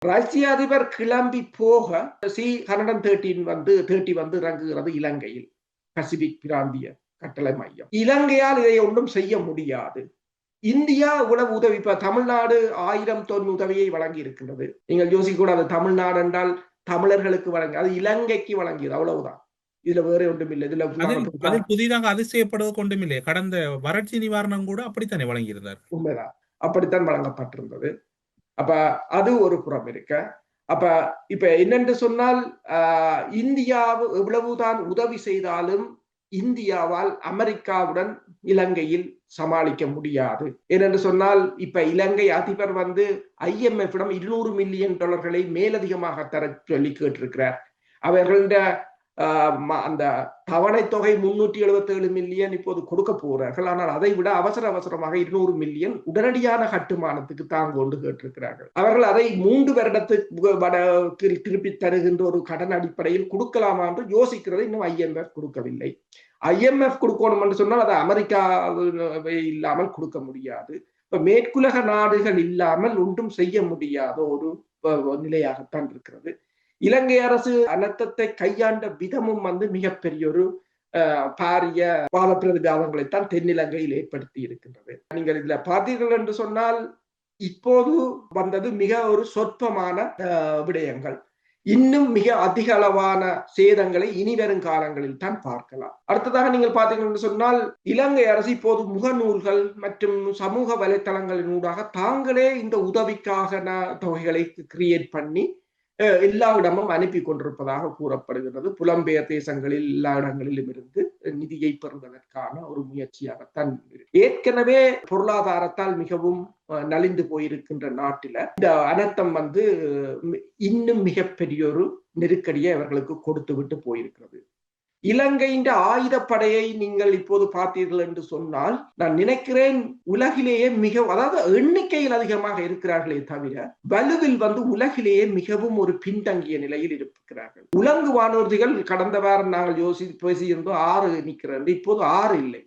ரஷ்ய அதிபர் கிளம்பி போக C-113 வந்து இறங்குகிறது இலங்கையில், பசிபிக் பிராந்திய கட்டளை மையம். இலங்கையால் இதை ஒன்றும் செய்ய முடியாது. இந்தியா இவ்வளவு உதவி, இப்ப தமிழ்நாடு 1000 தொன் உதவியை வழங்கி இருக்கின்றது. நீங்கள் யோசிக்க கூடாது, தமிழ்நாடு என்றால் தமிழர்களுக்கு வழங்கி, அது இலங்கைக்கு வழங்கியது, அவ்வளவுதான். இதுல வேற ஒன்றும் இல்லை. இதுல அதில் புதிதாக அதிசயப்படுவது கொண்டும் இல்லை. கடந்த வறட்சி நிவாரணம் கூட அப்படித்தானே வழங்கியிருந்தார். உண்மைதான், அப்படித்தான் வழங்கப்பட்டிருந்தது. அப்ப அது ஒரு புறம் இருக்க. அப்ப இப்ப என்னென்று சொன்னால், இந்தியா எவ்வளவுதான் உதவி செய்தாலும் இந்தியாவால் அமெரிக்காவுடன் இலங்கையில் சமாளிக்க முடியாது. ஏனென்று சொன்னால், இப்ப இலங்கை அதிபர் வந்து IMF-இடம் $200 மில்லியன் மேலதிகமாக தர சொல்லி கேட்டிருக்கிறார். அவர்களுடைய அந்த தவணை தொகை 377 மில்லியன் இப்போது கொடுக்க போகிறார்கள். ஆனால் அதை விட அவசரமாக 200 மில்லியன் உடனடியான கட்டுமானத்துக்கு தாங்க கொண்டு கேட்டிருக்கிறார்கள். அவர்கள் அதை 3 வருடத்துக்கு திருப்பி தருகின்ற ஒரு கடன் அடிப்படையில் கொடுக்கலாமா என்று யோசிக்கிறது. இன்னும் IMF கொடுக்கவில்லை. IMF கொடுக்கணும் என்று சொன்னால் அது அமெரிக்காவை இல்லாமல் கொடுக்க முடியாது. இப்ப மேற்குலக நாடுகள் இல்லாமல் ஒன்றும் செய்ய முடியாத ஒரு நிலையாகத்தான் இருக்கிறது. இலங்கை அரசு அனர்த்தத்தை கையாண்ட விதமும் வந்து மிகப்பெரிய ஒரு பாரிய வாத பிரதிபாதங்களைத்தான் தென்னிலங்கையில் ஏற்படுத்தி இருக்கின்றது. நீங்கள் இதுல பார்த்தீர்கள் என்று சொன்னால், இப்போது வந்தது மிக ஒரு சொற்பமான விடயங்கள். இன்னும் மிக அதிக அளவான சேதங்களை இனி வரும் காலங்களில் தான் பார்க்கலாம். அடுத்ததாக நீங்கள் பார்த்தீர்கள் என்று சொன்னால், இலங்கை அரசு இப்போது முகநூல்கள் மற்றும் சமூக வலைத்தளங்களின் ஊடாக தாங்களே இந்த உதவிக்காக தொகைகளை கிரியேட் பண்ணி எல்லா இடமும் அனுப்பி கொண்டிருப்பதாக கூறப்படுகிறது. புலம்பெயர் தேசங்களில் எல்லா இடங்களிலும் இருந்து நிதியை பெறுவதற்கான ஒரு முயற்சியாகத்தான். ஏற்கனவே பொருளாதாரத்தால் மிகவும் நலிந்து போயிருக்கின்ற நாட்டில இந்த அனர்த்தம் வந்து இன்னும் மிகப்பெரிய ஒரு நெருக்கடியை அவர்களுக்கு கொடுத்து விட்டு போயிருக்கிறது. இலங்கையின் ஆயுதப்படையை நீங்கள் இப்போது பார்த்தீர்கள் என்று சொன்னால், நான் நினைக்கிறேன் உலகிலேயே அதாவது எண்ணிக்கையில் அதிகமாக இருக்கிறார்களே தவிர வலுவில் வந்து உலகிலேயே மிகவும் ஒரு பின்தங்கிய நிலையில் இருக்கிறார்கள். உலங்கு வானூர்திகள் கடந்த வாரம் நாங்கள் பேசியிருந்தோம் 6 நிற்கிறது, இப்போது 6 இல்லை.